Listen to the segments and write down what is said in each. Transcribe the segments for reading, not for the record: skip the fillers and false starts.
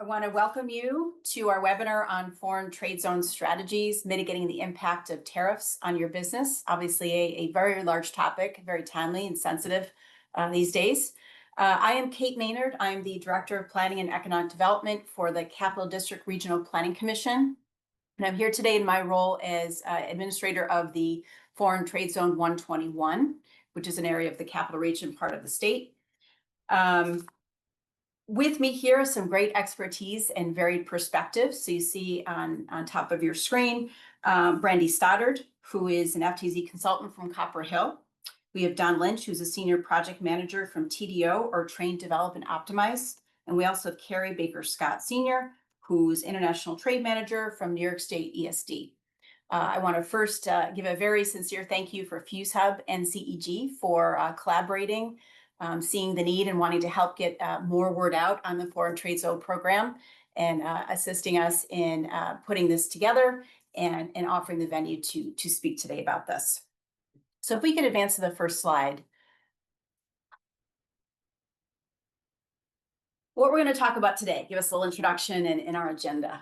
I want to welcome you to our webinar on foreign trade zone strategies, mitigating the impact of tariffs on your business. Obviously, a very large topic, very timely and sensitive these days. I am Kate Maynard. I'm the Director of Planning and Economic Development for the Capital District Regional Planning Commission. And I'm here today in my role as administrator of the Foreign Trade Zone 121, which is an area of the Capital Region part of the state. With me here is some great expertise and varied perspectives. So you see on top of your screen, Brandy Stoddard, who is an FTZ consultant from Copper Hill. We have Don Lynch, who's a senior project manager from TDO, or Train, Develop, and Optimize. And we also have Carrie Baker Scott Sr., who's international trade manager from New York State ESD. I want to first give a very sincere thank you for Fuse Hub and CEG for collaborating, seeing the need and wanting to help get more word out on the Foreign Trade Zone program and assisting us in putting this together and offering the venue to speak today about this. So if we could advance to the first slide. What we're going to talk about today, give us a little introduction and our agenda.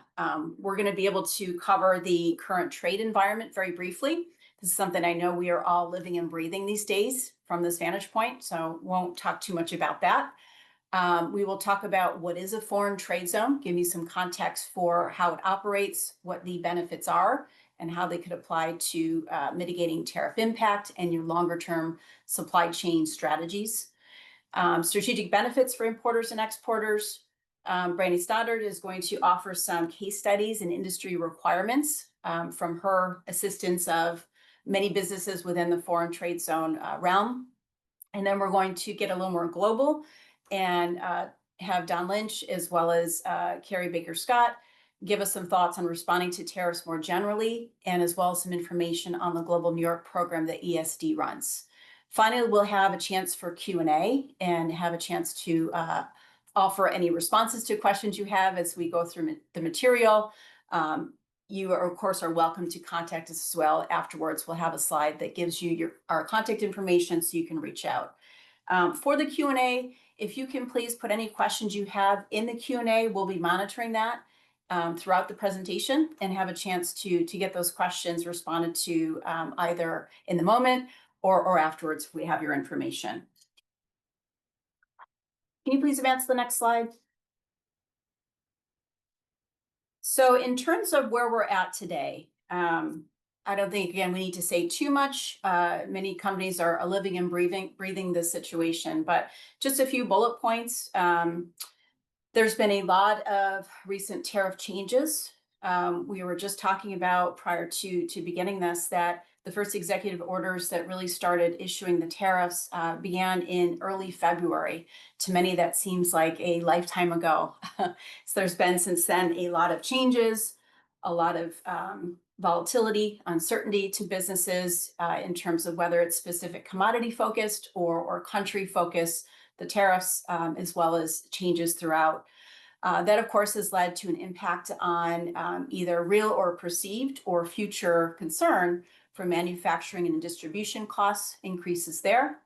We're going to be able to cover the current trade environment very briefly. This is something I know we are all living and breathing these days from this vantage point, so won't talk too much about that. We will talk about what is a foreign trade zone, give you some context for how it operates, what the benefits are, and how they could apply to mitigating tariff impact and your longer-term supply chain strategies. Strategic benefits for importers and exporters. Brandy Stoddard is going to offer some case studies and industry requirements from her assistance of many businesses within the foreign trade zone realm. And then we're going to get a little more global and have Don Lynch as well as Carrie Baker Scott give us some thoughts on responding to tariffs more generally, and as well as some information on the Global New York program that ESD runs. Finally, we'll have a chance for Q&A and have a chance to offer any responses to questions you have as we go through the material. You, of course, are welcome to contact us as well afterwards. We'll have a slide that gives you our contact information so you can reach out. For the Q&A, if you can please put any questions you have in the Q&A, we'll be monitoring that throughout the presentation and have a chance to get those questions responded to either in the moment or afterwards if we have your information. Can you please advance to the next slide? So in terms of where we're at today, I don't think, again, we need to say too much. Many companies are living and breathing this situation, but just a few bullet points. There's been a lot of recent tariff changes. We were just talking about prior to beginning this that the first executive orders that really started issuing the tariffs began in early February. To many, that seems like a lifetime ago. So there's been since then a lot of changes, a lot of volatility, uncertainty to businesses in terms of whether it's specific commodity focused or country focused, the tariffs, as well as changes throughout. That, of course, has led to an impact on either real or perceived or future concern for manufacturing and distribution costs increases there,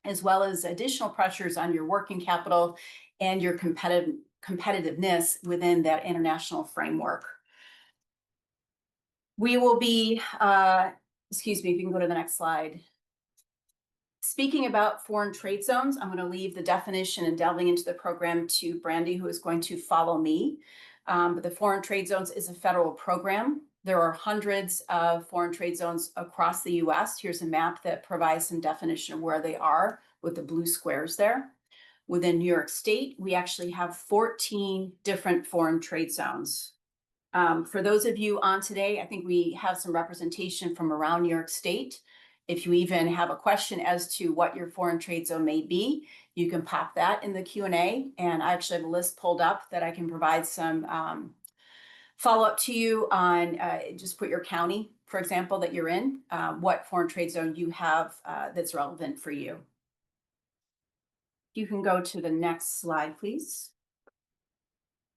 as well as additional pressures on your working capital and your competitiveness within that international framework. We will be, excuse me, if you can go to the next slide. Speaking about foreign trade zones, I'm going to leave the definition and delving into the program to Brandy, who is going to follow me. But the foreign trade zones is a federal program. There are hundreds of foreign trade zones across the U.S. Here's a map that provides some definition of where they are with the blue squares there. Within New York State, we actually have 14 different foreign trade zones. For those of you on today, I think we have some representation from around New York State. If you even have a question as to what your foreign trade zone may be, you can pop that in the Q&A. And I actually have a list pulled up that I can provide some follow-up to you on. Just put your county, for example, that you're in, what foreign trade zone you have that's relevant for you. You can go to the next slide, please.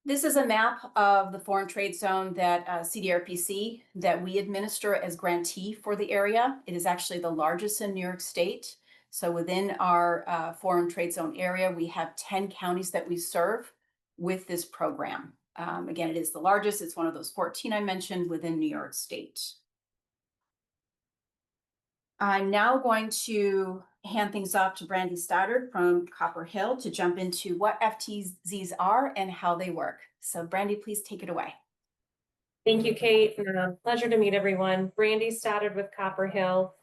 This is a map of the foreign trade zone that CDRPC that we administer as grantee for the area. It is actually the largest in New York State. So within our foreign trade zone area, we have 10 counties that we serve. with this program. Again, it is the largest. It's one of those 14 I mentioned within New York State. I'm now going to hand things off to Brandy Stoddard from Copper Hill to jump into what FTZs are and how they work. So Brandy, please take it away. Thank you, Kate. Pleasure to meet everyone. Brandy Stoddard with Copper Hill.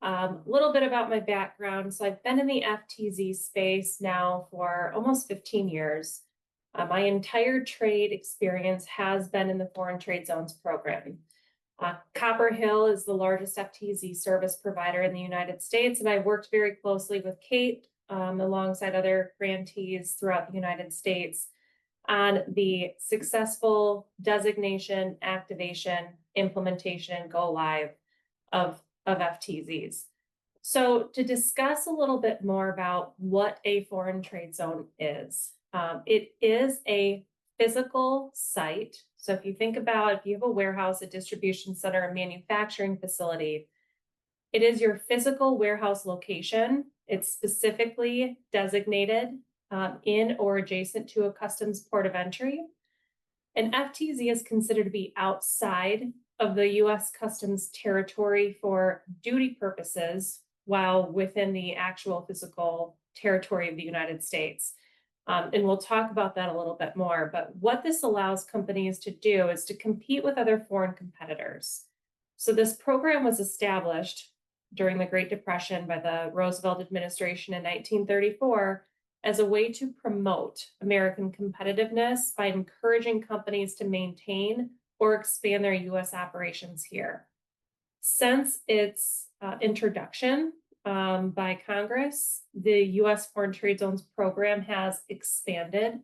A little bit about my background. So I've been in the FTZ space now for almost 15 years. My entire trade experience has been in the Foreign Trade Zones program. Copper Hill is the largest FTZ service provider in the United States, and I worked very closely with Kate alongside other grantees throughout the United States on the successful designation, activation, implementation, go live of FTZs. So to discuss a little bit more about what a foreign trade zone is, it is a physical site. So if you think about, if you have a warehouse, a distribution center, a manufacturing facility, it is your physical warehouse location. It's specifically designated in or adjacent to a customs port of entry. An FTZ is considered to be outside of the U.S. Customs territory for duty purposes, while within the actual physical territory of the United States. And we'll talk about that a little bit more. But what this allows companies to do is to compete with other foreign competitors. So this program was established during the Great Depression by the Roosevelt administration in 1934 as a way to promote American competitiveness by encouraging companies to maintain or expand their U.S. operations here. Since its introduction by Congress, the U.S. Foreign Trade Zones program has expanded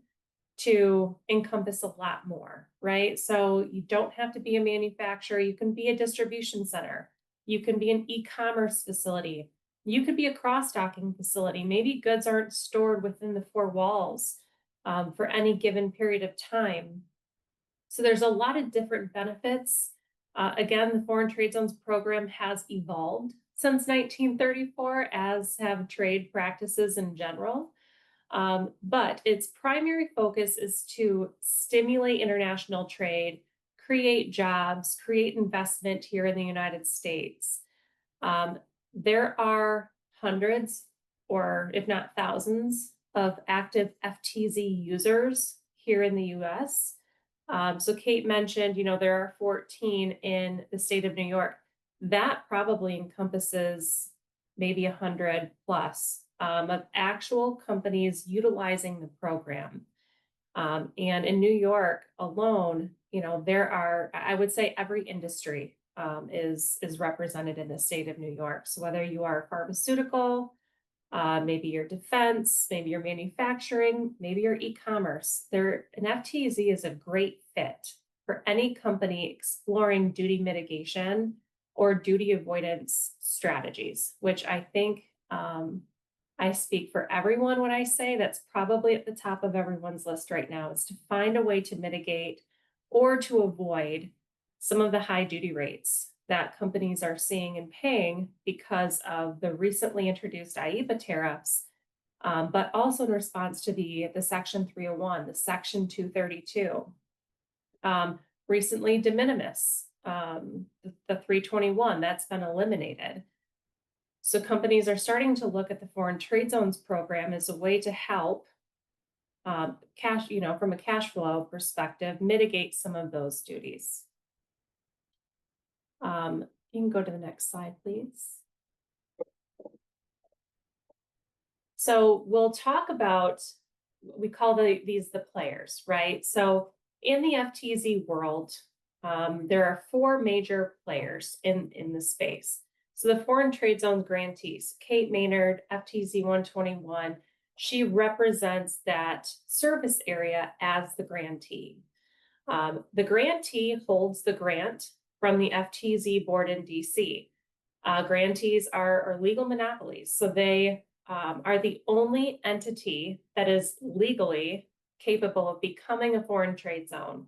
to encompass a lot more, right? So you don't have to be a manufacturer. You can be a distribution center. You can be an e-commerce facility. You could be a cross-docking facility. Maybe goods aren't stored within the four walls for any given period of time. So there's a lot of different benefits. Again, the Foreign Trade Zones program has evolved since 1934, as have trade practices in general. But its primary focus is to stimulate international trade, create jobs, create investment here in the United States. There are hundreds, or if not thousands, of active FTZ users here in the US. So Kate mentioned, there are 14 in the state of New York. That probably encompasses maybe 100 plus of actual companies utilizing the program. And in New York alone, there are, I would say, every industry is represented in the state of New York. So whether you are pharmaceutical, maybe your defense, maybe your manufacturing, maybe your e-commerce, an FTZ is a great fit for any company exploring duty mitigation or duty avoidance strategies, which I think I speak for everyone when I say that's probably at the top of everyone's list right now, is to find a way to mitigate or to avoid some of the high duty rates that companies are seeing and paying because of the recently introduced IEEPA tariffs, but also in response to the Section 301, the Section 232. Recently, de minimis, the 321, that's been eliminated. So companies are starting to look at the Foreign Trade Zones program as a way to help cash, from a cash flow perspective, mitigate some of those duties. You can go to the next slide, please. So we'll talk about, we call these the players, right? So in the FTZ world, there are four major players in the space. So the Foreign Trade Zones grantees, Kate Maynard, FTZ 121, she represents that service area as the grantee. The grantee holds the grant from the FTZ board in DC. Grantees are legal monopolies. So they are the only entity that is legally capable of becoming a foreign trade zone.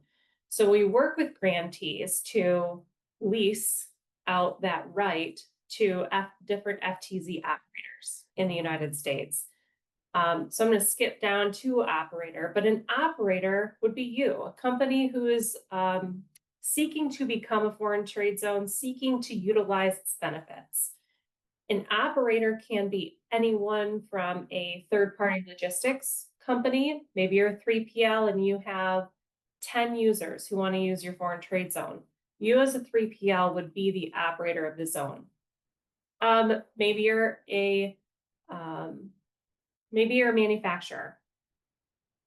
So we work with grantees to lease out that right to different FTZ operators in the United States. So I'm going to skip down to operator, but an operator would be you, a company who is seeking to become a foreign trade zone, seeking to utilize its benefits. An operator can be anyone from a third-party logistics company. Maybe you're a 3PL and you have 10 users who want to use your foreign trade zone. You as a 3PL would be the operator of the zone. Maybe you're a manufacturer.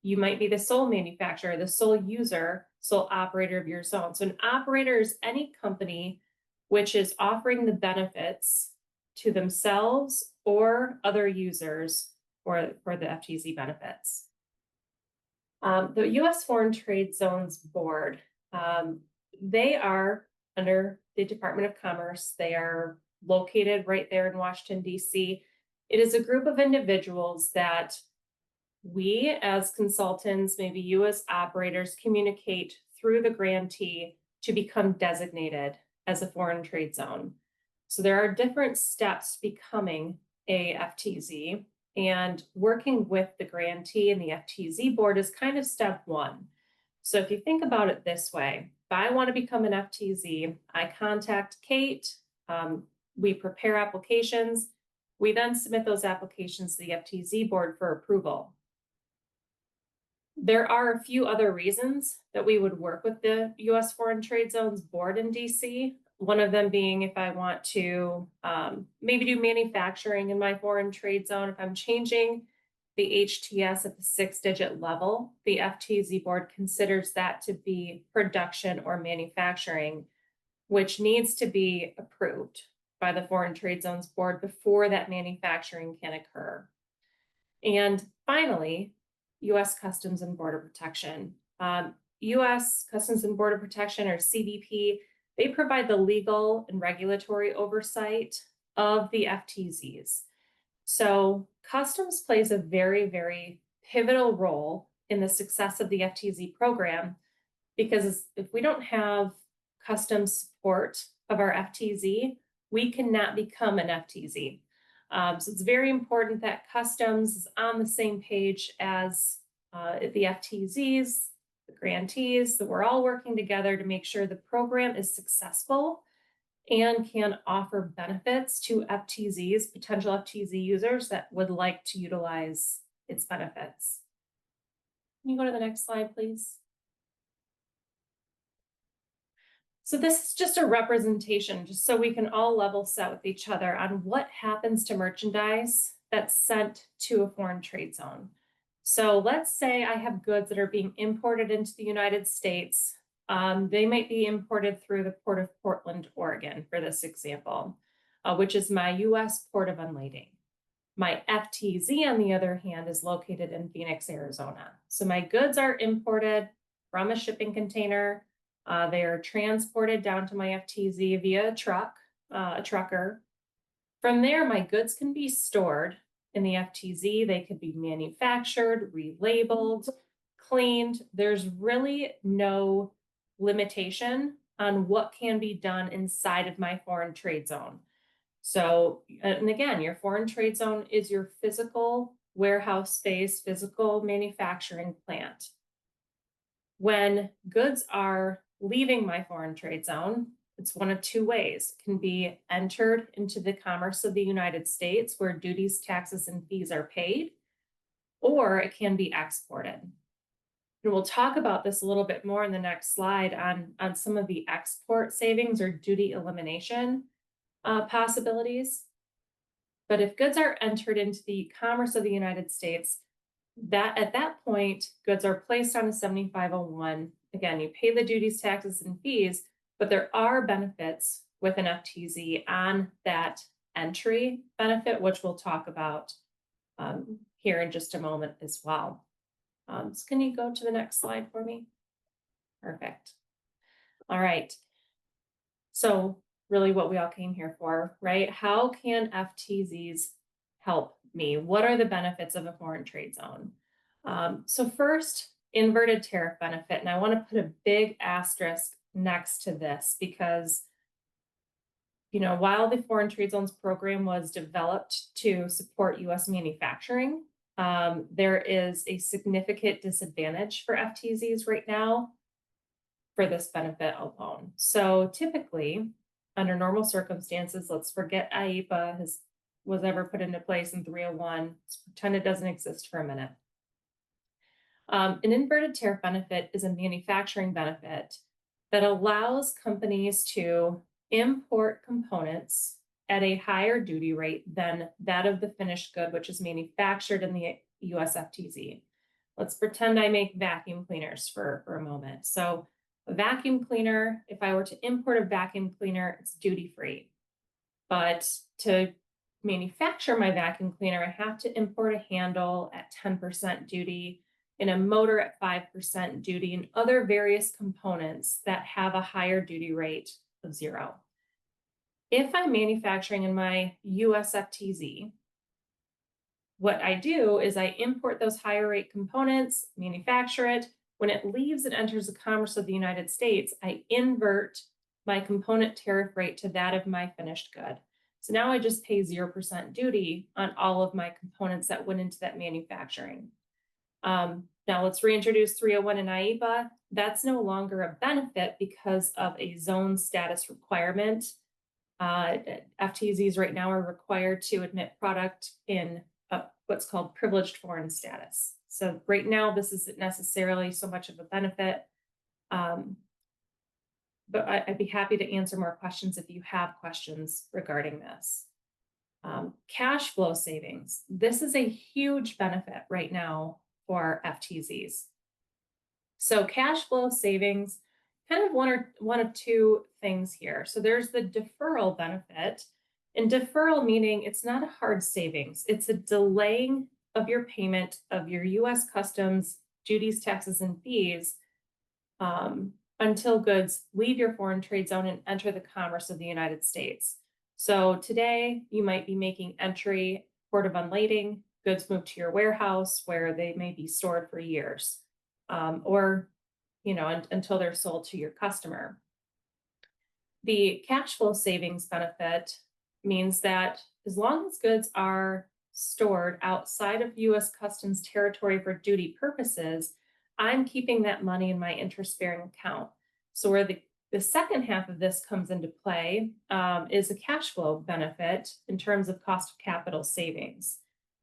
You might be the sole manufacturer, the sole user, sole operator of your zone. So an operator is any company which is offering the benefits to themselves or other users for the FTZ benefits. The U.S. Foreign Trade Zones Board, they are under the Department of Commerce. They are located right there in Washington, D.C. It is a group of individuals that we as consultants, maybe you as operators, communicate through the grantee to become designated as a foreign trade zone. So there are different steps to becoming a FTZ, and working with the grantee and the FTZ board is kind of step one. So if you think about it this way, if I want to become an FTZ, I contact Kate, we prepare applications, we then submit those applications to the FTZ board for approval. There are a few other reasons that we would work with the U.S. Foreign Trade Zones Board in D.C. One of them being if I want to maybe do manufacturing in my foreign trade zone, if I'm changing the HTS at the 6-digit level, the FTZ board considers that to be production or manufacturing, which needs to be approved by the Foreign Trade Zones Board before that manufacturing can occur. And finally, U.S. Customs and Border Protection. U.S. Customs and Border Protection, or CBP, they provide the legal and regulatory oversight of the FTZs. So Customs plays a very, very pivotal role in the success of the FTZ program, because if we don't have Customs support of our FTZ, we cannot become an FTZ. So it's very important that Customs is on the same page as the FTZs, the grantees, that we're all working together to make sure the program is successful and can offer benefits to FTZs, potential FTZ users that would like to utilize its benefits. Can you go to the next slide, please? So this is just a representation, just so we can all level set with each other on what happens to merchandise that's sent to a foreign trade zone. So let's say I have goods that are being imported into the United States. They might be imported through the Port of Portland, Oregon, for this example, which is my U.S. port of unlading. My FTZ, on the other hand, is located in Phoenix, Arizona. So my goods are imported from a shipping container. They are transported down to my FTZ via a trucker. From there, my goods can be stored in the FTZ. They could be manufactured, relabeled, cleaned. There's really no limitation on what can be done inside of my foreign trade zone. So, and again, your foreign trade zone is your physical warehouse space, physical manufacturing plant. When goods are leaving my foreign trade zone, it's one of two ways. It can be entered into the commerce of the United States, where duties, taxes, and fees are paid, or it can be exported. And we'll talk about this a little bit more in the next slide on some of the export savings or duty elimination possibilities. But if goods are entered into the commerce of the United States, that at that point, goods are placed on a 7501. Again, you pay the duties, taxes, and fees, but there are benefits with an FTZ on that entry benefit, which we'll talk about here in just a moment as well. So can you go to the next slide for me? Perfect. All right. So really what we all came here for, right? How can FTZs help me? What are the benefits of a foreign trade zone? So first, inverted tariff benefit. And I want to put a big asterisk next to this because, you know, while the Foreign Trade Zones program was developed to support U.S. manufacturing, there is a significant disadvantage for FTZs right now for this benefit alone. So typically, under normal circumstances, let's forget IEPA was ever put into place in 301. Let's pretend it doesn't exist for a minute. An inverted tariff benefit is a manufacturing benefit that allows companies to import components at a higher duty rate than that of the finished good, which is manufactured in the US FTZ. Let's pretend I make vacuum cleaners for a moment. So a vacuum cleaner, if I were to import a vacuum cleaner, it's duty free. But to manufacture my vacuum cleaner, I have to import a handle at 10% duty, and a motor at 5% duty, and other various components that have a higher duty rate of 0. If I'm manufacturing in my US FTZ, what I do is I import those higher rate components, manufacture it. When it leaves and enters the commerce of the United States, I invert my component tariff rate to that of my finished good. So now I just pay 0% duty on all of my components that went into that manufacturing. Now let's reintroduce 301 and IEPA. That's no longer a benefit because of a zone status requirement. FTZs right now are required to admit product in what's called privileged foreign status. So right now, this isn't necessarily so much of a benefit, but I'd be happy to answer more questions if you have questions regarding this. Cash flow savings. This is a huge benefit right now for FTZs. So cash flow savings, kind of one of two things here. So there's the deferral benefit, and deferral meaning it's not a hard savings. It's a delaying of your payment of your US customs, duties, taxes, and fees until goods leave your foreign trade zone and enter the commerce of the United States. So today you might be making entry, port of unlading, goods move to your warehouse where they may be stored for years, or until they're sold to your customer. The cash flow savings benefit means that as long as goods are stored outside of US Customs territory for duty purposes, I'm keeping that money in my interest-bearing account. So where the second half of this comes into play is a cash flow benefit in terms of cost of capital savings.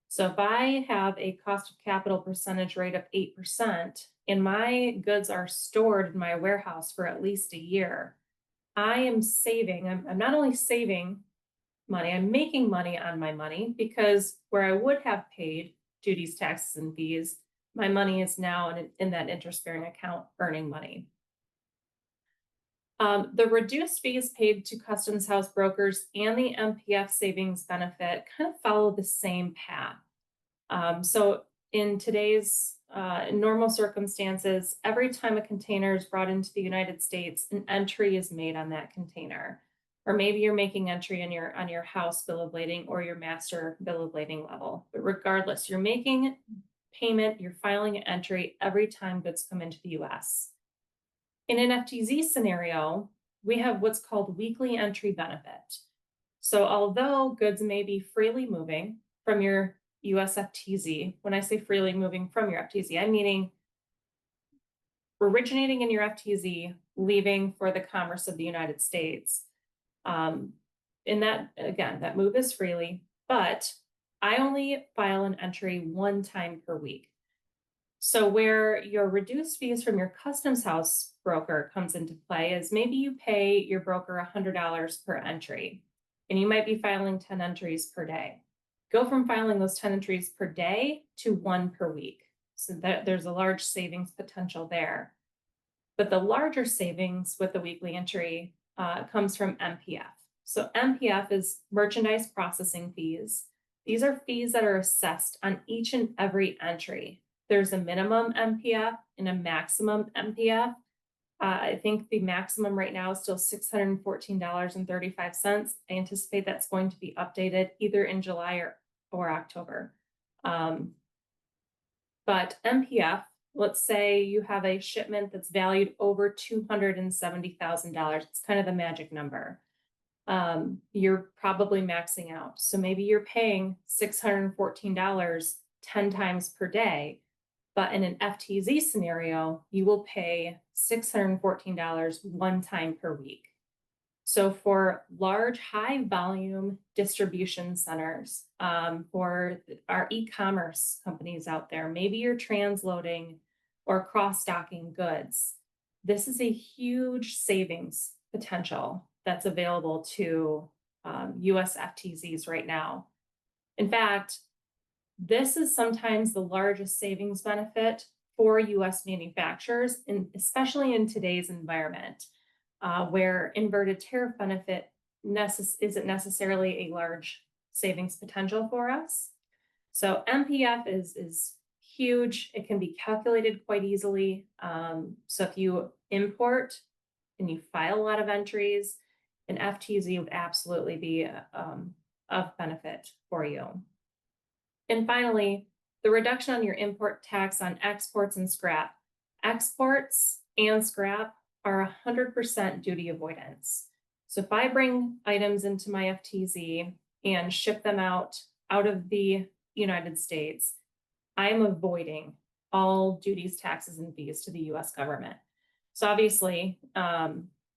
So if I have a cost of capital percentage rate of 8% and my goods are stored in my warehouse for at least a year, I am saving. I'm not only saving money, I'm making money on my money, because where I would have paid duties, taxes, and fees, my money is now in that interest-bearing account earning money. The reduced fees paid to customs house brokers and the MPF savings benefit kind of follow the same path. So in today's normal circumstances, every time a container is brought into the United States, an entry is made on that container. Or maybe you're making entry on your house bill of lading or your master bill of lading level. But regardless, you're making payment, you're filing an entry every time goods come into the US. In an FTZ scenario, we have what's called weekly entry benefit. So although goods may be freely moving from your US FTZ, when I say freely moving from your FTZ, I'm meaning originating in your FTZ, leaving for the commerce of the United States. And that, again, that move is freely, but I only file an entry one time per week. So where your reduced fees from your customs house broker comes into play is maybe you pay your broker $100 per entry, and you might be filing 10 entries per day. Go from filing those 10 entries per day to 1 per week. So that there's a large savings potential there. But the larger savings with the weekly entry comes from MPF. So MPF is merchandise processing fees. These are fees that are assessed on each and every entry. There's a minimum MPF and a maximum MPF. I think the maximum right now is still $614.35. I anticipate that's going to be updated either in July or October. But MPF, let's say you have a shipment that's valued over $270,000. It's kind of the magic number. You're probably maxing out. So maybe you're paying $614 10 times per day. But in an FTZ scenario, you will pay $614 one time per week. So for large, high volume distribution centers, for our e-commerce companies out there, maybe you're transloading or cross-docking goods. This is a huge savings potential that's available to US FTZs right now. In fact, this is sometimes the largest savings benefit for US manufacturers, and especially in today's environment, where inverted tariff benefit isn't necessarily a large savings potential for us. So MPF is huge. It can be calculated quite easily. So if you import and you file a lot of entries, an FTZ would absolutely be of benefit for you. And finally, the reduction on your import tax on exports and scrap. Exports and scrap are 100% duty avoidance. So if I bring items into my FTZ and ship them out of the United States, I'm avoiding all duties, taxes, and fees to the US government. So obviously,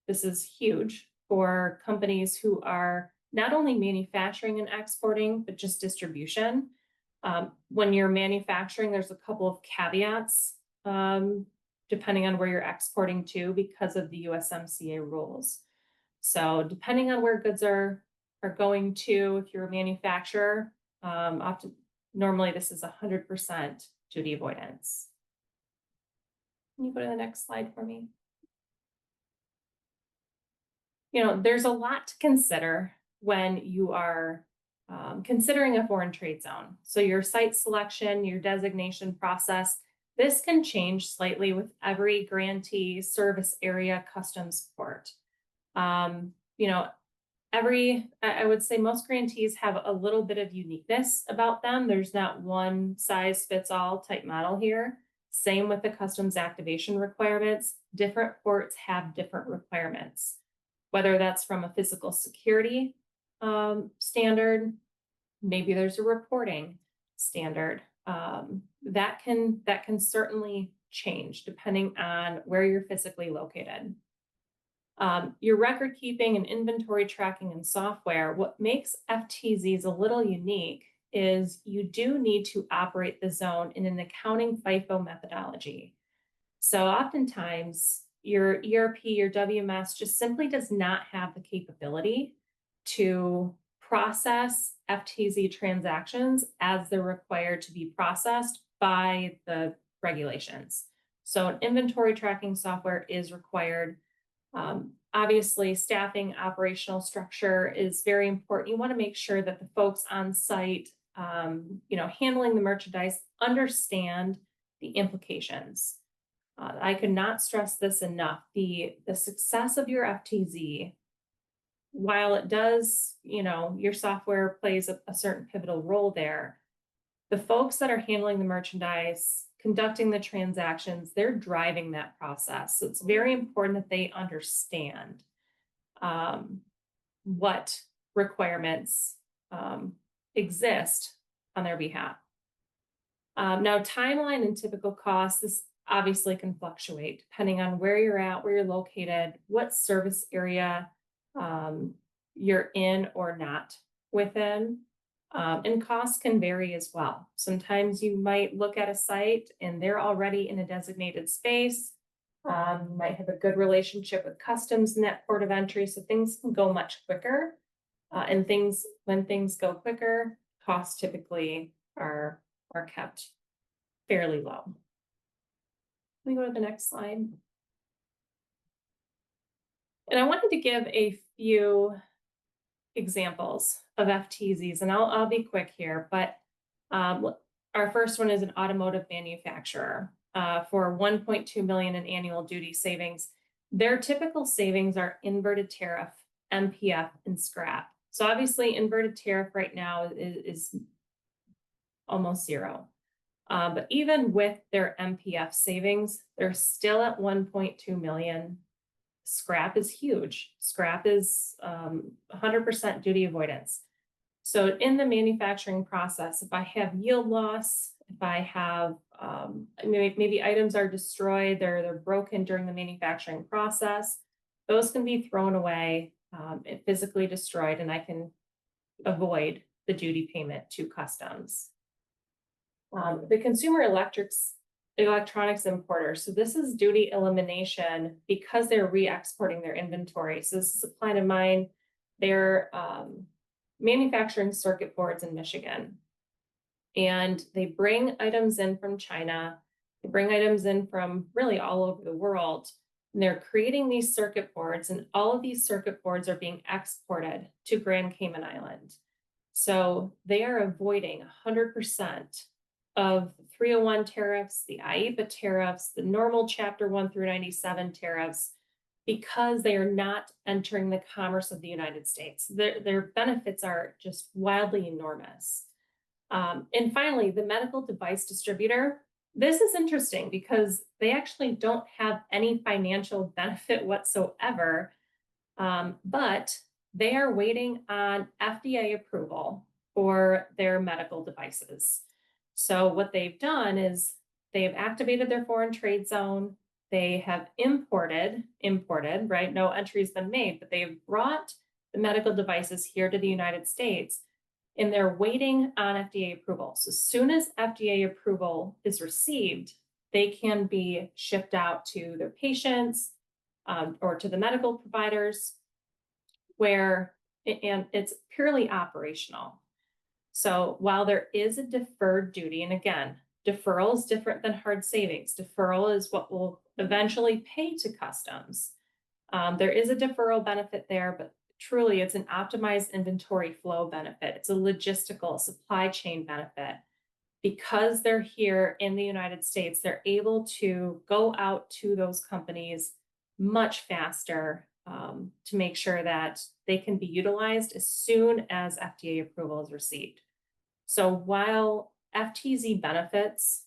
this is huge for companies who are not only manufacturing and exporting, but just distribution. When you're manufacturing, there's a couple of caveats, depending on where you're exporting to because of the USMCA rules. So depending on where goods are going to, if you're a manufacturer, normally this is 100% duty avoidance. Can you go to the next slide for me? There's a lot to consider when you are considering a foreign trade zone. So your site selection, your designation process, this can change slightly with every grantee service area customs port. I would say most grantees have a little bit of uniqueness about them. There's not one size fits all type model here. Same with the customs activation requirements. Different ports have different requirements, whether that's from a physical security standard, maybe there's a reporting standard. That can certainly change depending on where you're physically located. Your record keeping and inventory tracking and software, what makes FTZs a little unique is you do need to operate the zone in an accounting FIFO methodology. So oftentimes your ERP, your WMS just simply does not have the capability to process FTZ transactions as they're required to be processed by the regulations. So an inventory tracking software is required. Obviously, staffing, operational structure is very important. You want to make sure that the folks on site, handling the merchandise, understand the implications. I could not stress this enough. The success of your FTZ, while it does, your software plays a certain pivotal role there, the folks that are handling the merchandise, conducting the transactions, they're driving that process. So it's very important that they understand what requirements exist on their behalf. Now, timeline and typical costs, this obviously can fluctuate depending on where you're at, where you're located, what service area you're in or not within. And costs can vary as well. Sometimes you might look at a site and they're already in a designated space. You might have a good relationship with customs in that port of entry, so things can go much quicker. And when things go quicker, costs typically are kept fairly low. Let me go to the next slide. And I wanted to give a few examples of FTZs, and I'll be quick here, but our first one is an automotive manufacturer for 1.2 million in annual duty savings. Their typical savings are inverted tariff, MPF, and scrap. So obviously inverted tariff right now is almost zero. But even with their MPF savings, they're still at 1.2 million. Scrap is huge. Scrap is 100% duty avoidance. So in the manufacturing process, if I have yield loss, if I have maybe items are destroyed, they're broken during the manufacturing process, those can be thrown away and physically destroyed, and I can avoid the duty payment to customs. The consumer electronics importer. So this is duty elimination because they're re-exporting their inventory. So this is a client of mine. They're manufacturing circuit boards in Michigan. And they bring items in from China. They bring items in from really all over the world. And they're creating these circuit boards, and all of these circuit boards are being exported to Grand Cayman Island. So they are avoiding 100% of 301 tariffs, the IEEPA tariffs, the normal Chapter 1 through 97 tariffs, because they are not entering the commerce of the United States. Their benefits are just wildly enormous. And finally, the medical device distributor. This is interesting because they actually don't have any financial benefit whatsoever, but they are waiting on FDA approval for their medical devices. So what they've done is they've activated their foreign trade zone. They have imported, right? No entry has been made, but they've brought the medical devices here to the United States, and they're waiting on FDA approval. So as soon as FDA approval is received, they can be shipped out to their patients or to the medical providers and it's purely operational. So while there is a deferred duty, and again, deferral is different than hard savings. Deferral is what will eventually pay to customs. There is a deferral benefit there, but truly it's an optimized inventory flow benefit. It's a logistical supply chain benefit. Because they're here in the United States, they're able to go out to those companies much faster to make sure that they can be utilized as soon as FDA approval is received. So while FTZ benefits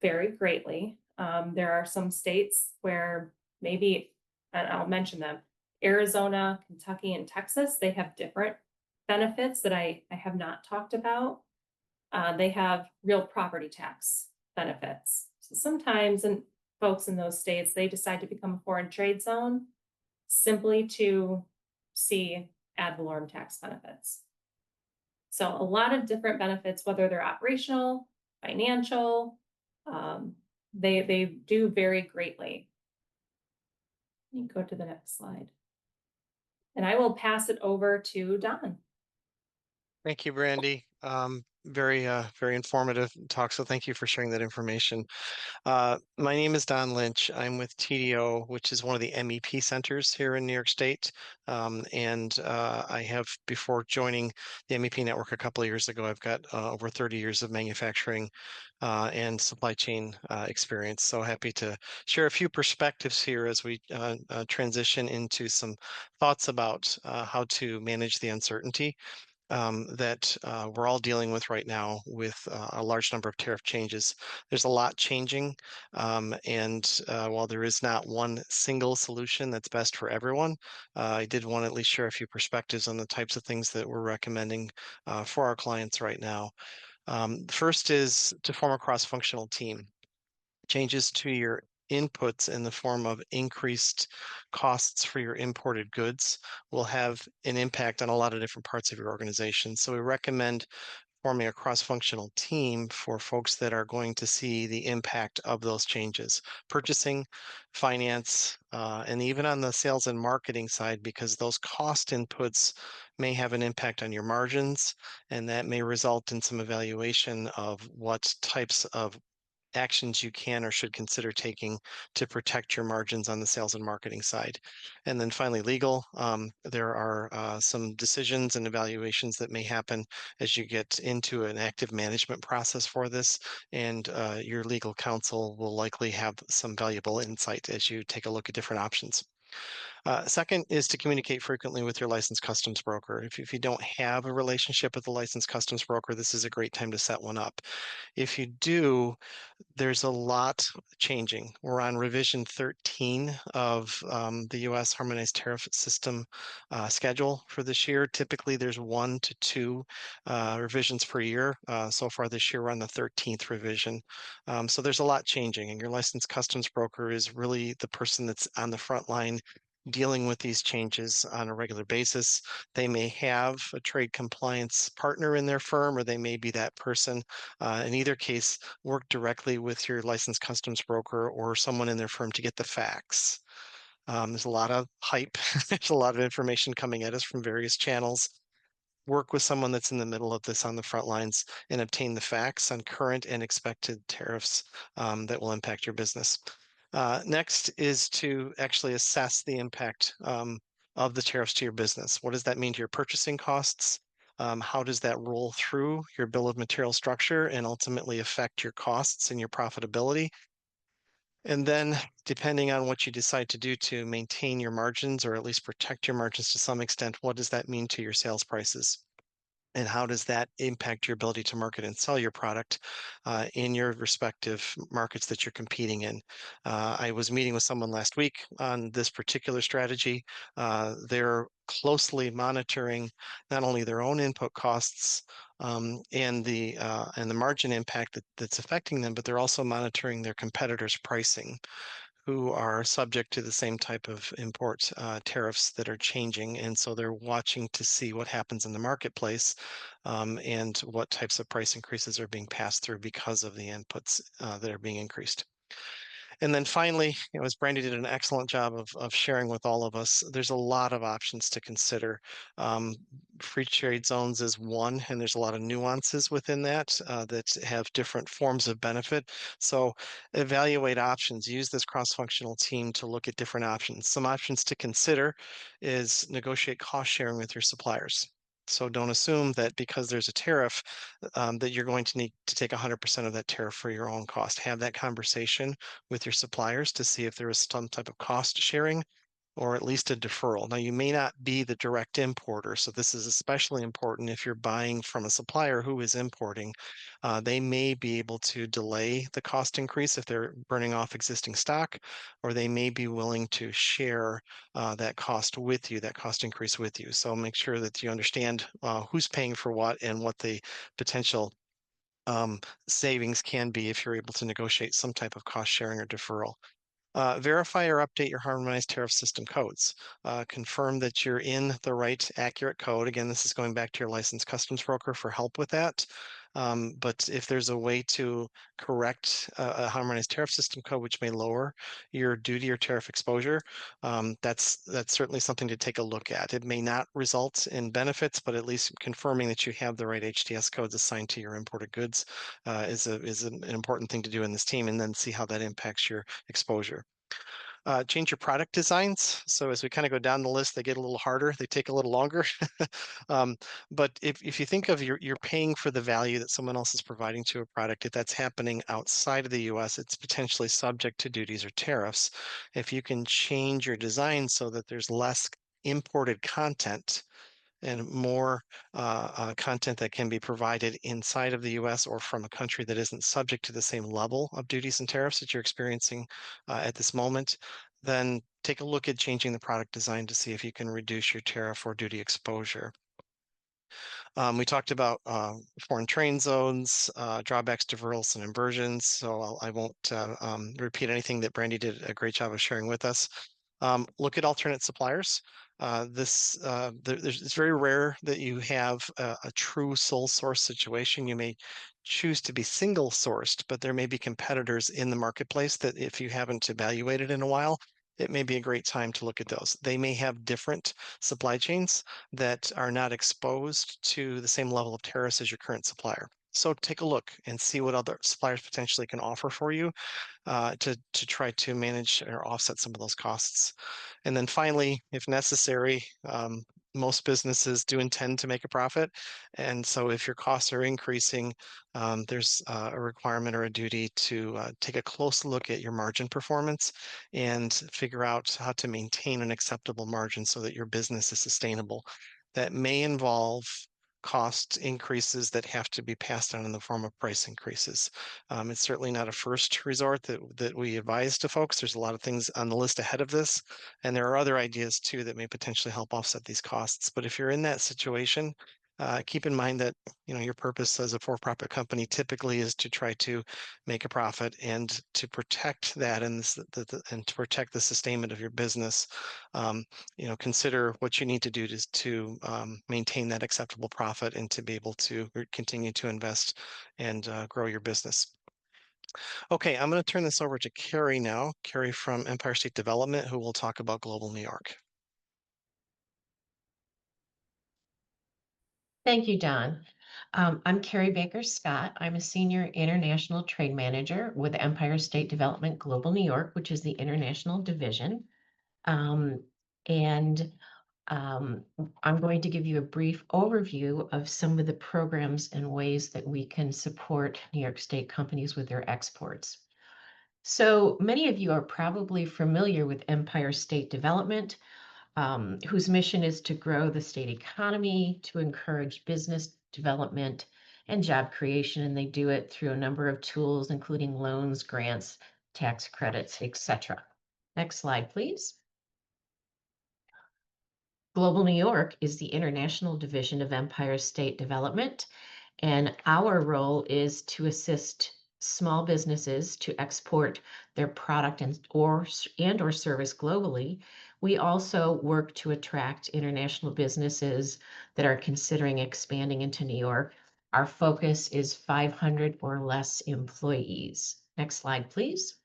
vary greatly, there are some states where maybe, and I'll mention them, Arizona, Kentucky, and Texas, they have different benefits that I have not talked about. They have real property tax benefits. So sometimes, and folks in those states, they decide to become a foreign trade zone simply to see ad valorem tax benefits. So a lot of different benefits, whether they're operational, financial, they do vary greatly. Let me go to the next slide. And I will pass it over to Don. Thank you, Brandy. Very informative talk. So thank you for sharing that information. My name is Don Lynch. I'm with TDO, which is one of the MEP centers here in New York State. I have, before joining the MEP network a couple of years ago, I've got over 30 years of manufacturing and supply chain experience. So happy to share a few perspectives here as we transition into some thoughts about how to manage the uncertainty that we're all dealing with right now with a large number of tariff changes. There's a lot changing, and while there is not one single solution that's best for everyone, I did want to at least share a few perspectives on the types of things that we're recommending for our clients right now. First is to form a cross-functional team. Changes to your inputs in the form of increased costs for your imported goods will have an impact on a lot of different parts of your organization. So we recommend forming a cross-functional team for folks that are going to see the impact of those changes. Purchasing, finance, and even on the sales and marketing side, because those cost inputs may have an impact on your margins, and that may result in some evaluation of what types of actions you can or should consider taking to protect your margins on the sales and marketing side. And then finally, legal. There are some decisions and evaluations that may happen as you get into an active management process for this, and your legal counsel will likely have some valuable insight as you take a look at different options. Second is to communicate frequently with your licensed customs broker. If you don't have a relationship with a licensed customs broker, this is a great time to set one up. If you do, there's a lot changing. We're on revision 13 of the U.S. Harmonized Tariff System schedule for this year. Typically, there's 1 to 2 revisions per year. So far this year, we're on the 13th revision. So there's a lot changing, and your licensed customs broker is really the person that's on the front line dealing with these changes on a regular basis. They may have a trade compliance partner in their firm, or they may be that person. In either case, work directly with your licensed customs broker or someone in their firm to get the facts. There's a lot of hype. There's a lot of information coming at us from various channels. Work with someone that's in the middle of this on the front lines and obtain the facts on current and expected tariffs that will impact your business. Next is to actually assess the impact of the tariffs to your business. What does that mean to your purchasing costs? How does that roll through your bill of material structure and ultimately affect your costs and your profitability? And then, depending on what you decide to do to maintain your margins or at least protect your margins to some extent, what does that mean to your sales prices? And how does that impact your ability to market and sell your product in your respective markets that you're competing in? I was meeting with someone last week on this particular strategy. They're closely monitoring not only their own input costs and the margin impact that's affecting them, but they're also monitoring their competitors' pricing, who are subject to the same type of import tariffs that are changing. And so they're watching to see what happens in the marketplace and what types of price increases are being passed through because of the inputs that are being increased. And then finally, as Brandy did an excellent job of sharing with all of us, there's a lot of options to consider. Free trade zones is one, and there's a lot of nuances within that that have different forms of benefit. So evaluate options. Use this cross-functional team to look at different options. Some options to consider is negotiate cost sharing with your suppliers. So don't assume that because there's a tariff that you're going to need to take 100% of that tariff for your own cost. Have that conversation with your suppliers to see if there is some type of cost sharing or at least a deferral. Now, you may not be the direct importer, so this is especially important if you're buying from a supplier who is importing. They may be able to delay the cost increase if they're burning off existing stock, or they may be willing to share that cost with you, that cost increase with you. So make sure that you understand who's paying for what and what the potential savings can be if you're able to negotiate some type of cost sharing or deferral. Verify or update your harmonized tariff system codes. Confirm that you're in the right accurate code. Again, this is going back to your licensed customs broker for help with that. But if there's a way to correct a harmonized tariff system code, which may lower your duty or tariff exposure, that's certainly something to take a look at. It may not result in benefits, but at least confirming that you have the right HTS codes assigned to your imported goods is an important thing to do in this team, and then see how that impacts your exposure. Change your product designs. So as we kind of go down the list, they get a little harder. They take a little longer. But if you think of you're paying for the value that someone else is providing to a product, if that's happening outside of the US, it's potentially subject to duties or tariffs. If you can change your design so that there's less imported content and more content that can be provided inside of the US or from a country that isn't subject to the same level of duties and tariffs that you're experiencing at this moment, then take a look at changing the product design to see if you can reduce your tariff or duty exposure. We talked about foreign train zones, drawbacks, deferrals, and inversions, so I won't repeat anything that Brandy did a great job of sharing with us. Look at alternate suppliers. It's very rare that you have a true sole source situation. You may choose to be single sourced, but there may be competitors in the marketplace that if you haven't evaluated in a while, it may be a great time to look at those. They may have different supply chains that are not exposed to the same level of tariffs as your current supplier. So take a look and see what other suppliers potentially can offer for you to try to manage or offset some of those costs. And then finally, if necessary, most businesses do intend to make a profit. And so if your costs are increasing, there's a requirement or a duty to take a close look at your margin performance and figure out how to maintain an acceptable margin so that your business is sustainable. That may involve cost increases that have to be passed on in the form of price increases. It's certainly not a first resort that we advise to folks. There's a lot of things on the list ahead of this, and there are other ideas too that may potentially help offset these costs. But if you're in that situation, keep in mind that your purpose as a for-profit company typically is to try to make a profit and to protect that and to protect the sustainment of your business. Consider what you need to do to maintain that acceptable profit and to be able to continue to invest and grow your business. Okay, I'm going to turn this over to Carrie now. Carrie from Empire State Development, who will talk about Global New York. Thank you, Don. I'm Carrie Baker Scott. I'm a senior international trade manager with Empire State Development Global New York, which is the international division. And I'm going to give you a brief overview of some of the programs and ways that we can support New York State companies with their exports. So many of you are probably familiar with Empire State Development, whose mission is to grow the state economy, to encourage business development and job creation. And they do it through a number of tools, including loans, grants, tax credits, etc. Next slide, please. Global New York is the international division of Empire State Development, and our role is to assist small businesses to export their product or service globally. We also work to attract international businesses that are considering expanding into New York. Our focus is 500 or less employees. Next slide, please.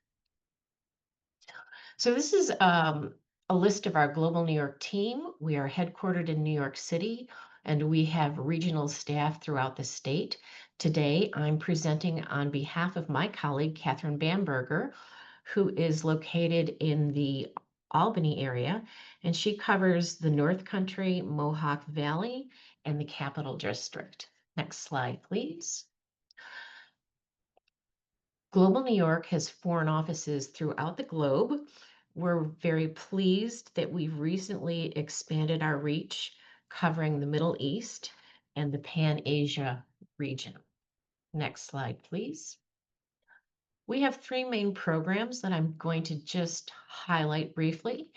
So this is a list of our Global New York team. We are headquartered in New York City, and we have regional staff throughout the state. Today, I'm presenting on behalf of my colleague, Catherine Bamberger, who is located in the Albany area, and she covers the North Country, Mohawk Valley, and the Capital District. Next slide, please. Global New York has foreign offices throughout the globe. We're very pleased that we've recently expanded our reach, covering the Middle East and the Pan-Asia region. Next slide, please. We have three main programs that I'm going to just highlight briefly.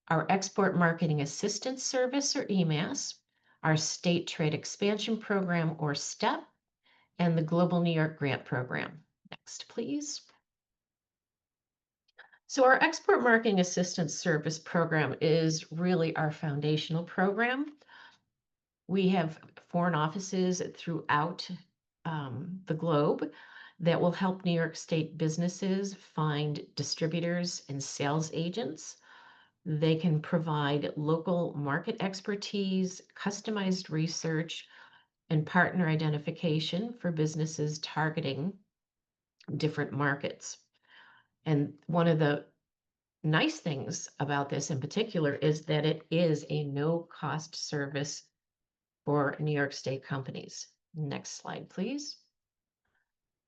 Our Export Marketing Assistance Service, or EMAS, our State Trade Expansion Program, or STEP, and the Global New York Grant Program. Next, please. So our Export Marketing Assistance Service program is really our foundational program. We have foreign offices throughout the globe that will help New York State businesses find distributors and sales agents. They can provide local market expertise, customized research, and partner identification for businesses targeting different markets. And one of the nice things about this in particular is that it is a no-cost service for New York State companies. Next slide, please.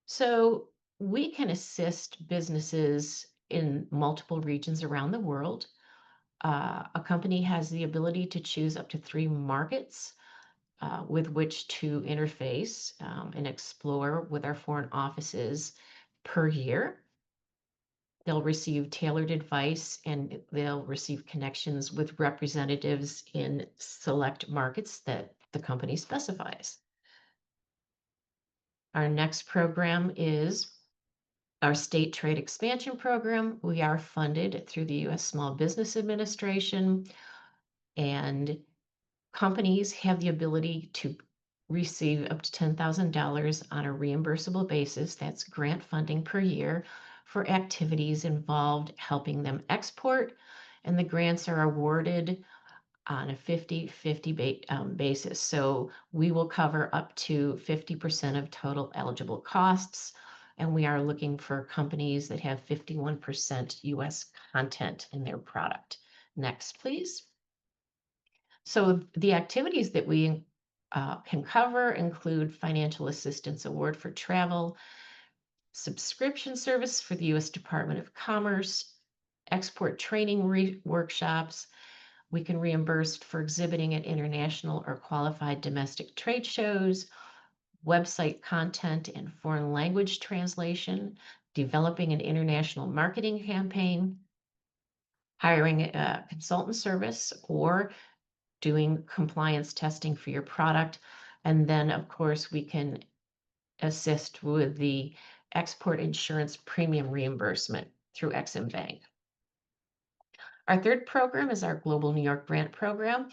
So we can assist businesses in multiple regions around the world. A company has the ability to choose up to 3 markets with which to interface and explore with our foreign offices per year. They'll receive tailored advice and they'll receive connections with representatives in select markets that the company specifies. Our next program is our State Trade Expansion Program. We are funded through the U.S. Small Business Administration, and companies have the ability to receive up to $10,000 on a reimbursable basis. That's grant funding per year for activities involved helping them export, and the grants are awarded on a 50-50 basis. So we will cover up to 50% of total eligible costs. And we are looking for companies that have 51% US content in their product. Next, please. So the activities that we can cover include financial assistance award for travel, subscription service for the U.S. Department of Commerce, export training workshops. We can reimburse for exhibiting at international or qualified domestic trade shows, website content and foreign language translation, developing an international marketing campaign, hiring a consultant service, or doing compliance testing for your product. And then, of course, we can assist with the export insurance premium reimbursement through Ex-Im Bank. Our third program is our Global New York Grant Program,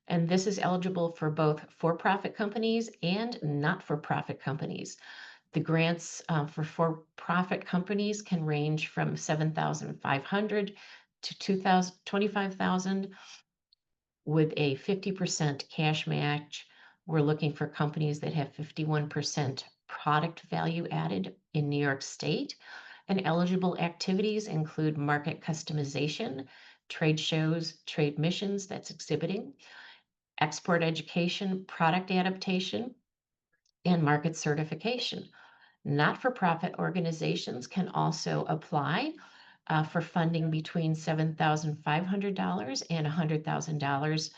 and this is eligible for both for-profit companies and not-for-profit companies. The grants for for-profit companies can range from $7,500 to $25,000 with a 50% cash match. We're looking for companies that have 51% product value added in New York State. And eligible activities include market customization, trade shows, trade missions, that's exhibiting, export education, product adaptation, and market certification. Not-for-profit organizations can also apply for funding between $7,500 and $100,000.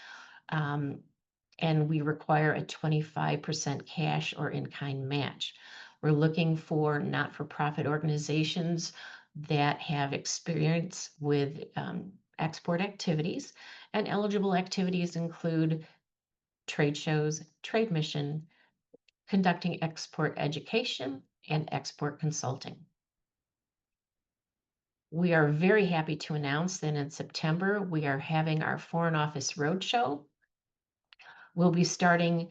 And we require a 25% cash or in-kind match. We're looking for not-for-profit organizations that have experience with export activities, and eligible activities include trade shows, trade mission, conducting export education, and export consulting. We are very happy to announce that in September, we are having our Foreign Office Roadshow. We'll be starting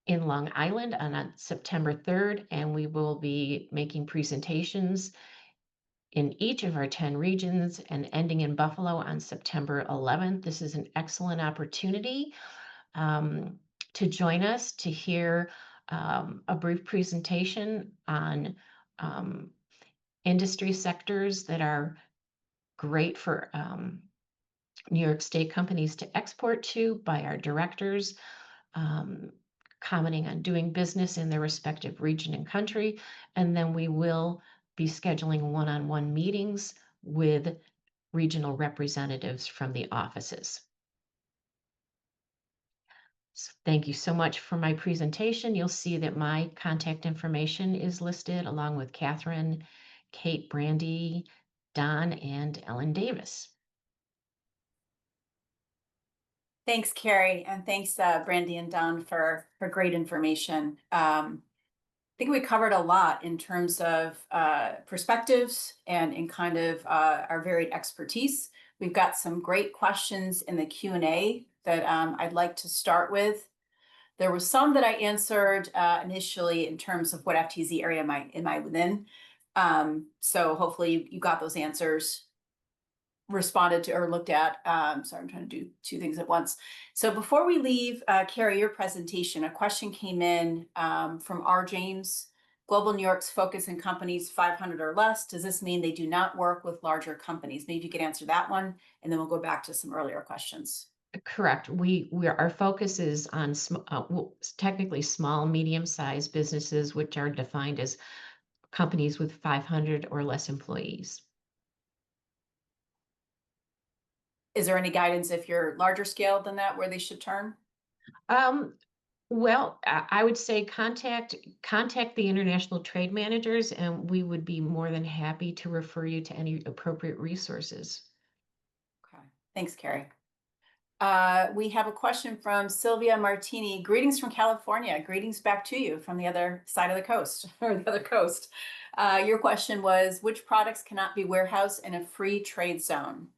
in Long Island on September 3rd, and we will be making presentations in each of our 10 regions and ending in Buffalo on September 11th. This is an excellent opportunity to join us to hear a brief presentation on industry sectors that are great for New York State companies to export to by our directors, commenting on doing business in their respective region and country. And then we will be scheduling one-on-one meetings with regional representatives from the offices. So thank you so much for my presentation. You'll see that my contact information is listed along with Catherine, Kate, Brandy, Don, and Ellen Davis. Thanks, Carrie, and thanks, Brandy and Don, for great information. I think we covered a lot in terms of perspectives and in kind of our varied expertise. We've got some great questions in the Q&A that I'd like to start with. There were some that I answered initially in terms of what FTZ area am I within. So hopefully you got those answers responded to or looked at. Sorry, I'm trying to do two things at once. So before we leave, Carrie, your presentation, a question came in from R. James. Global New York's focus in companies 500 or less. Does this mean they do not work with larger companies? Maybe you could answer that one, and then we'll go back to some earlier questions. Correct. Our focus is on technically small, medium-sized businesses, which are defined as companies with 500 or less employees. Is there any guidance if you're larger scale than that, where they should turn? Well, I would say contact the international trade managers, and we would be more than happy to refer you to any appropriate resources. Okay, thanks, Carrie. We have a question from Sylvia Martini. Greetings from California. Greetings back to you from the other side of the coast, or the other coast. Your question was, which products cannot be warehoused in a free trade zone?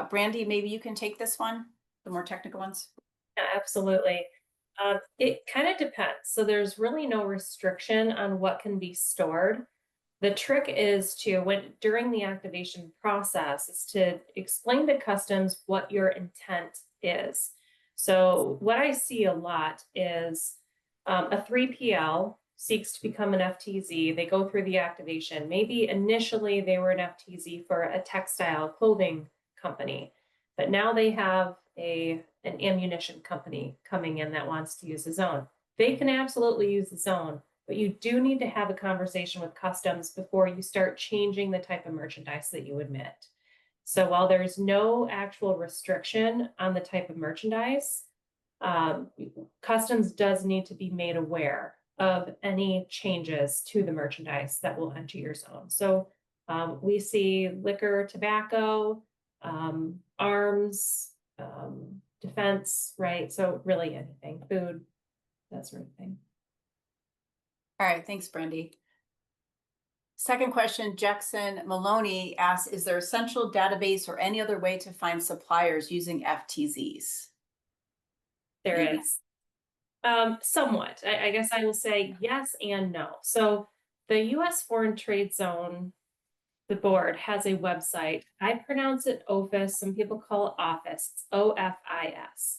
Brandy, maybe you can take this one, the more technical ones. Yeah, absolutely. It kind of depends. So there's really no restriction on what can be stored. The trick is during the activation process is to explain to customs what your intent is. So what I see a lot is a 3PL seeks to become an FTZ. They go through the activation. Maybe initially they were an FTZ for a textile clothing company, but now they have an ammunition company coming in that wants to use the zone. They can absolutely use the zone, but you do need to have a conversation with customs before you start changing the type of merchandise that you admit. So while there's no actual restriction on the type of merchandise, customs does need to be made aware of any changes to the merchandise that will enter your zone. So we see liquor, tobacco, arms, defense, right? So really anything, food, that sort of thing. All right, thanks, Brandy. Second question, Jackson Maloney asks, is there a central database or any other way to find suppliers using FTZs? There Maybe. is. Somewhat. I guess I will say yes and no. So the U.S. Foreign Trade Zone, the board, has a website. I pronounce it OFIS. Some people call it Office. It's OFIS.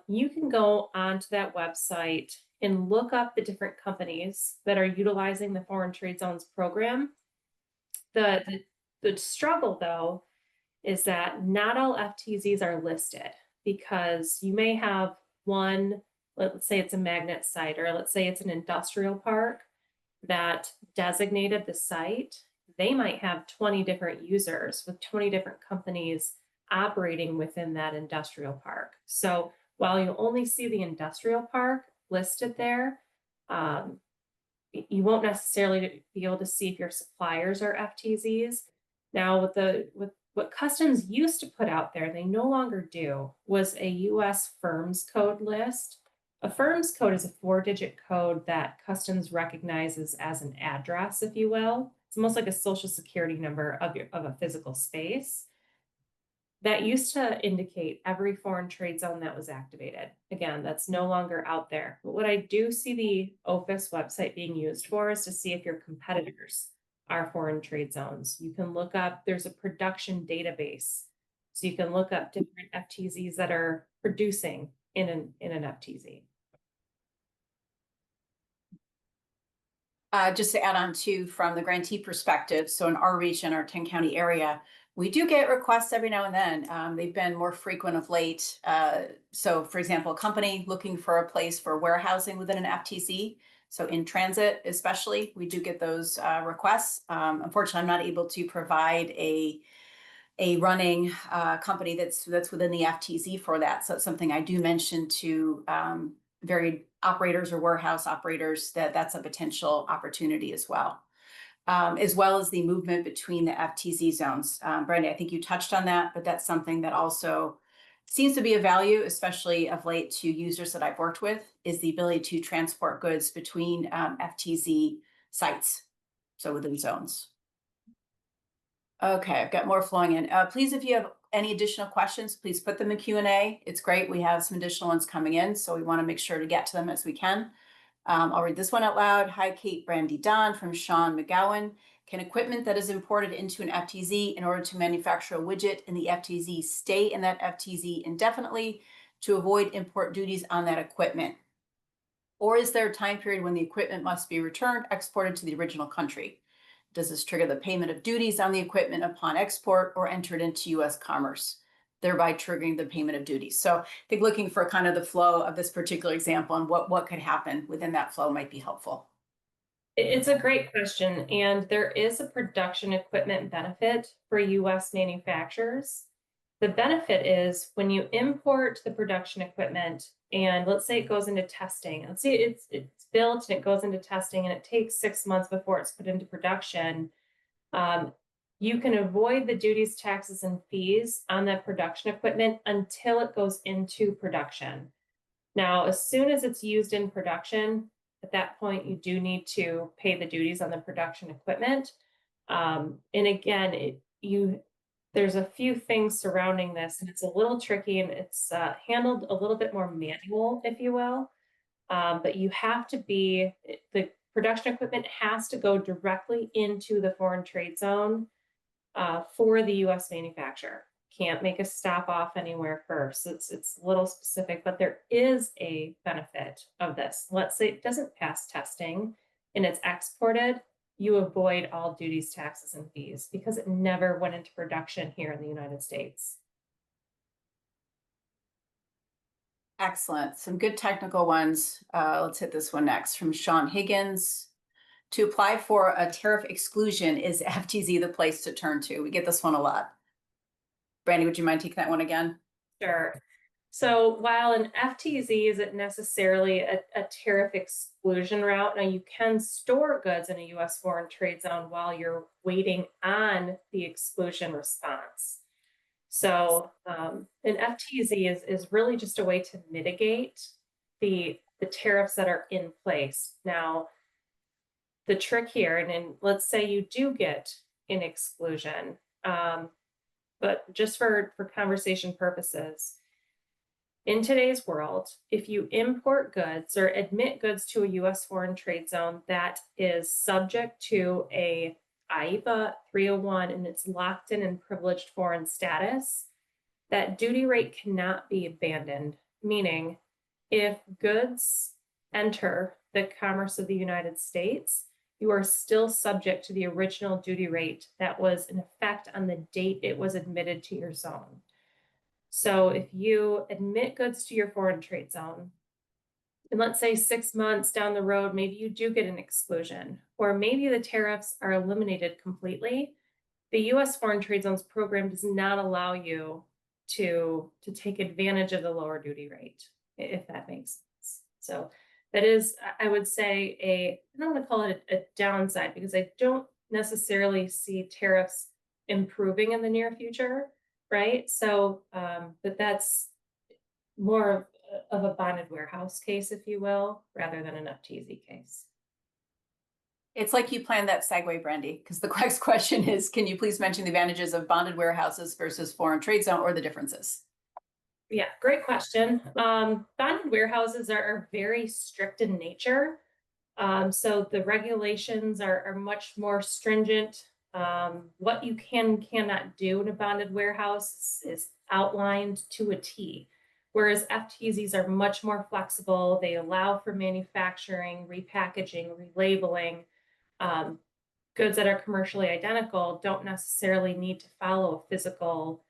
You can go onto that website and look up the different companies that are utilizing the Foreign Trade Zones program. The struggle, though, is that not all FTZs are listed, because you may have one, let's say it's a magnet site, or let's say it's an industrial park that designated the site. They might have 20 different users with 20 different companies operating within that industrial park. So while you only see the industrial park listed there, you won't necessarily be able to see if your suppliers are FTZs. Now, with what customs used to put out there, they no longer do, was a US firms code list. A firms code is a 4-digit code that customs recognizes as an address, if you will. It's almost like a social security number of a physical space. That used to indicate every foreign trade zone that was activated. Again, that's no longer out there. But what I do see the OFIS website being used for is to see if your competitors are foreign trade zones. You can look up, there's a production database. So you can look up different FTZs that are producing in an FTZ. Just to add on to, from the grantee perspective, so in our region, our 10-county area, we do get requests every now and then. They've been more frequent of late. So for example, a company looking for a place for warehousing within an FTZ. So in transit, especially, we do get those requests. Unfortunately, I'm not able to provide a running company that's within the FTZ for that. So it's something I do mention to varied operators or warehouse operators that's a potential opportunity as well as the movement between the FTZ zones. Brandy, I think you touched on that, but that's something that also seems to be a value, especially of late, to users that I've worked with, is the ability to transport goods between FTZ sites, so within zones. Okay, I've got more flowing in. Please, if you have any additional questions, please put them in Q&A. It's great. We have some additional ones coming in, so we want to make sure to get to them as we can. I'll read this one out loud. Hi, Kate, Brandy, Don, from Sean McGowan. Can equipment that is imported into an FTZ in order to manufacture a widget in the FTZ stay in that FTZ indefinitely to avoid import duties on that equipment? Or is there a time period when the equipment must be returned, exported to the original country? Does this trigger the payment of duties on the equipment upon export or entered into U.S. commerce, thereby triggering the payment of duties? So I think looking for kind of the flow of this particular example and what could happen within that flow might be helpful. It's a great question, and there is a production equipment benefit for U.S. manufacturers. The benefit is when you import the production equipment, and let's say it goes into testing. Let's say it's built and it goes into testing, and it takes 6 months before it's put into production. You can avoid the duties, taxes, and fees on that production equipment until it goes into production. Now, as soon as it's used in production, at that point, you do need to pay the duties on the production equipment. And again, there's a few things surrounding this, and it's a little tricky, and it's handled a little bit more manual, if you will. But you have to the production equipment has to go directly into the foreign trade zone for the U.S. manufacturer. can't make a stop off anywhere first. It's a little specific, but there is a benefit of this. Let's say it doesn't pass testing and it's exported, you avoid all duties, taxes, and fees because it never went into production here in the United States. Excellent. Some good technical ones. Let's hit this one next from Sean Higgins. To apply for a tariff exclusion, is FTZ the place to turn to? We get this one a lot. Brandy, would you mind taking that one again? Sure. So while an FTZ isn't necessarily a tariff exclusion route, now you can store goods in a U.S. foreign trade zone while you're waiting on the exclusion response. So an FTZ is really just a way to mitigate the tariffs that are in place. Now, the trick here, and let's say you do get an exclusion, but just for conversation purposes, in today's world, if you import goods or admit goods to a U.S. foreign trade zone that is subject to a IEEPA 301 and it's locked in and privileged foreign status, that duty rate cannot be abandoned, meaning if goods enter the commerce of the United States, you are still subject to the original duty rate that was in effect on the date it was admitted to your zone. So if you admit goods to your foreign trade zone, and let's say 6 months down the road, maybe you do get an exclusion, or maybe the tariffs are eliminated completely, the U.S. Foreign Trade Zones program does not allow you to take advantage of the lower duty rate, if that makes sense. So that is, I would say, I don't want to call it a downside because I don't necessarily see tariffs improving in the near future, right? So, but that's more of a bonded warehouse case, if you will, rather than an FTZ case. It's like you planned that segue, Brandy, because the next question is, can you please mention the advantages of bonded warehouses versus foreign trade zone or the differences? Yeah, great question. Bonded warehouses are very strict in nature. So the regulations are much more stringent. What you cannot do in a bonded warehouse is outlined to a T, whereas FTZs are much more flexible. They allow for manufacturing, repackaging, relabeling. Goods that are commercially identical don't necessarily need to follow a physical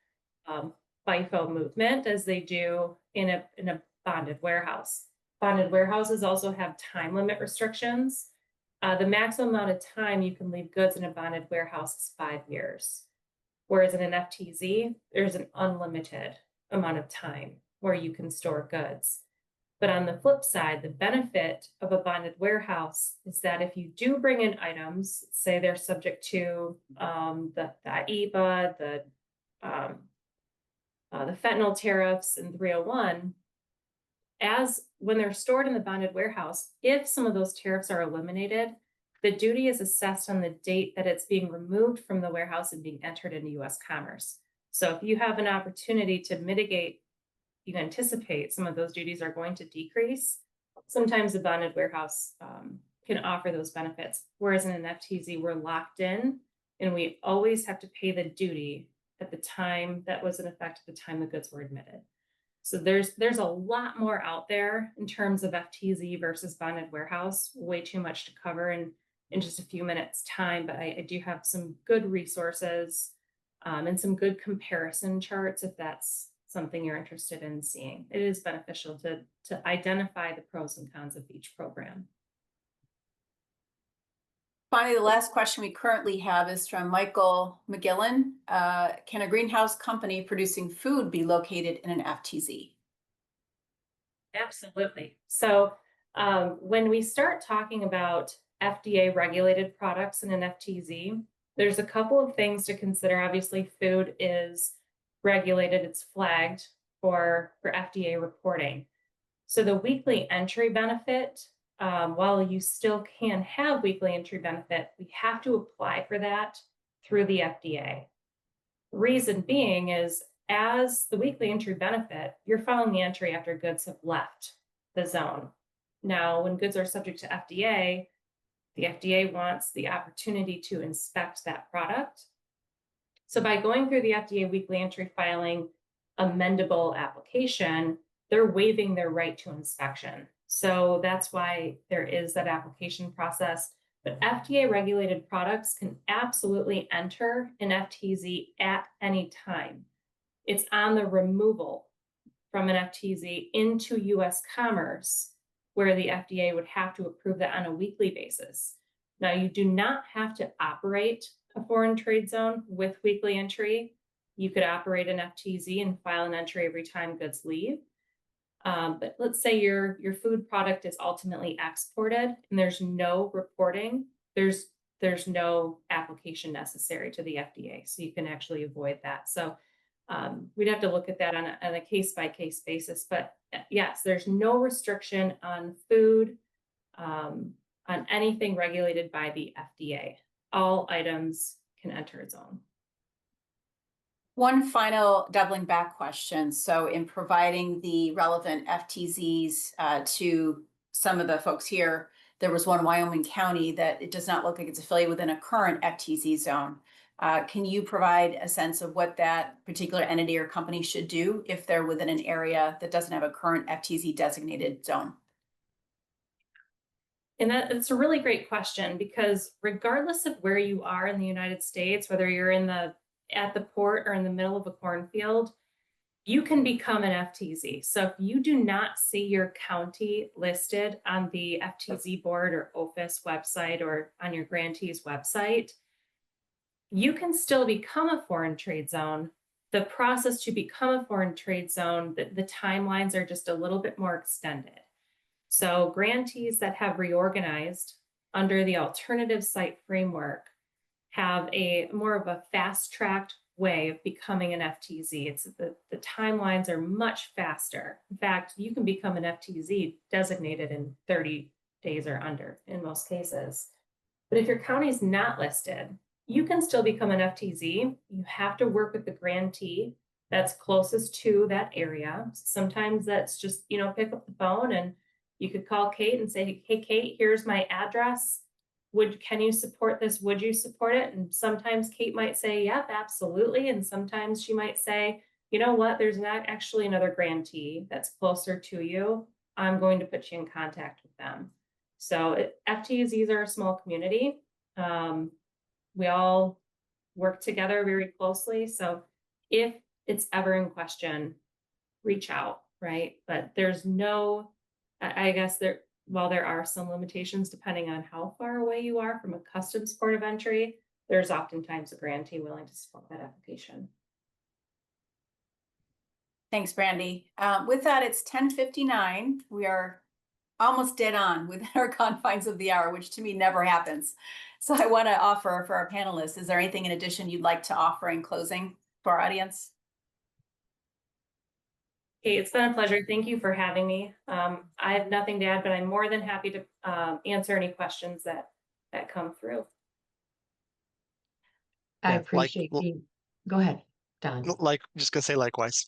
FIFO movement as they do in a bonded warehouse. Bonded warehouses also have time limit restrictions. The maximum amount of time you can leave goods in a bonded warehouse is 5 years. Whereas in an FTZ, there's an unlimited amount of time where you can store goods. But on the flip side, the benefit of a bonded warehouse is that if you do bring in items, say they're subject to the IEEPA, the fentanyl tariffs and 301, as when they're stored in the bonded warehouse, if some of those tariffs are eliminated, the duty is assessed on the date that it's being removed from the warehouse and being entered into U.S. commerce. So if you have an opportunity to mitigate, you anticipate some of those duties are going to decrease, sometimes a bonded warehouse can offer those benefits. Whereas in an FTZ, we're locked in and we always have to pay the duty at the time that was in effect at the time the goods were admitted. So there's a lot more out there in terms of FTZ versus bonded warehouse, way too much to cover in just a few minutes time, but I do have some good resources and some good comparison charts if that's something you're interested in seeing. It is beneficial to identify the pros and cons of each program. Finally, the last question we currently have is from Michael McGillen. Can a greenhouse company producing food be located in an FTZ? Absolutely. So when we start talking about FDA regulated products in an FTZ, there's a couple of things to consider. Obviously, food is regulated, it's flagged for FDA reporting. So the weekly entry benefit, while you still can have weekly entry benefit, we have to apply for that through the FDA. Reason being is as the weekly entry benefit, you're filing the entry after goods have left the zone. Now, when goods are subject to FDA, the FDA wants the opportunity to inspect that product. So by going through the FDA weekly entry filing amendable application, they're waiving their right to inspection. So that's why there is that application process. But FDA regulated products can absolutely enter an FTZ at any time. It's on the removal from an FTZ into US commerce where the FDA would have to approve that on a weekly basis. Now, you do not have to operate a foreign trade zone with weekly entry. You could operate an FTZ and file an entry every time goods leave. But let's say your food product is ultimately exported and there's no reporting, there's no application necessary to the FDA. So you can actually avoid that. So we'd have to look at that on a case-by-case basis. But yes, there's no restriction on food, on anything regulated by the FDA. All items can enter a zone. One final doubling back question. So in providing the relevant FTZs to some of the folks here, there was one Wyoming County that it does not look like it's affiliated within a current FTZ zone. Can you provide a sense of what that particular entity or company should do if they're within an area that doesn't have a current FTZ designated zone? And it's a really great question, because regardless of where you are in the United States, whether you're at the port or in the middle of a cornfield, you can become an FTZ. So if you do not see your county listed on the FTZ board or OFIS website or on your grantee's website, you can still become a foreign trade zone. The process to become a foreign trade zone, the timelines are just a little bit more extended. So grantees that have reorganized under the alternative site framework have a more of a fast-tracked way of becoming an FTZ. It's the timelines are much faster. In fact, you can become an FTZ designated in 30 days or under in most cases. But if your county is not listed, you can still become an FTZ. You have to work with the grantee that's closest to that area. Sometimes that's just, pick up the phone and you could call Kate and say, hey, Kate, here's my address. Can you support this? Would you support it? And sometimes Kate might say, yep, absolutely. And sometimes she might say, you know what, there's not actually another grantee that's closer to you. I'm going to put you in contact with them. So FTZs are a small community. We all work together very closely. So if it's ever in question, reach out, right? But there's no, I guess while there are some limitations depending on how far away you are from a customs port of entry, there's oftentimes a grantee willing to support that application. Thanks, Brandy. With that, it's 10:59. We are almost dead on within our confines of the hour, which to me never happens. So I want to offer for our panelists, is there anything in addition you'd like to offer in closing for our audience? Hey, it's been a pleasure. Thank you for having me. I have nothing to add, but I'm more than happy to answer any questions that come through. I Yeah, appreciate you. Go ahead, Don. Just gonna say likewise.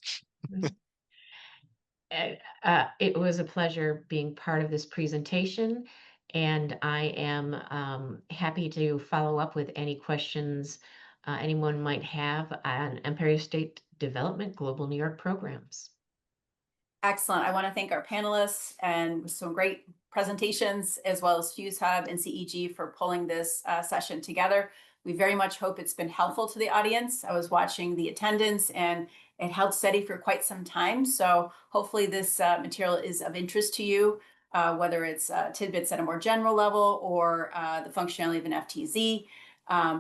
It was a pleasure being part of this presentation, and I am happy to follow up with any questions anyone might have on Empire State Development Global New York programs. Excellent. I want to thank our panelists and some great presentations, as well as Fuse Hub and CEG for pulling this session together. We very much hope it's been helpful to the audience. I was watching the attendance and it held steady for quite some time. So hopefully this material is of interest to you, whether it's tidbits at a more general level or the functionality of an FTZ.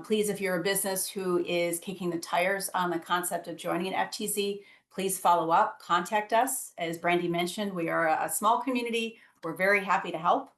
Please, if you're a business who is kicking the tires on the concept of joining an FTZ, please follow up, contact us. As Brandy mentioned, we are a small community. We're very happy to help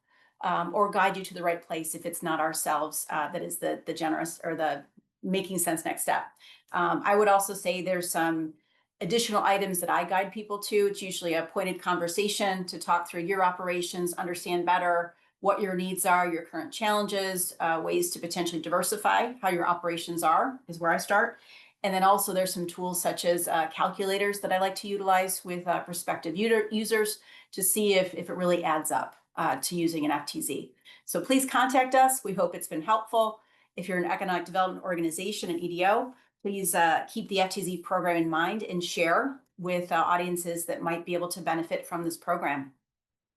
or guide you to the right place if it's not ourselves that is the generous or the making sense next step. I would also say there's some additional items that I guide people to. It's usually a pointed conversation to talk through your operations, understand better what your needs are, your current challenges, ways to potentially diversify how your operations are is where I start. And then also there's some tools such as calculators that I like to utilize with prospective users to see if it really adds up to using an FTZ. So please contact us. We hope it's been helpful. If you're an economic development organization, an EDO, please keep the FTZ program in mind and share with audiences that might be able to benefit from this program.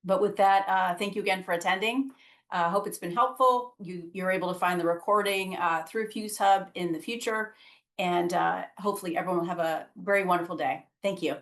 But with that, thank you again for attending. Hope it's been helpful. You're able to find the recording through Fuse Hub in the future. And hopefully everyone will have a very wonderful day. Thank you.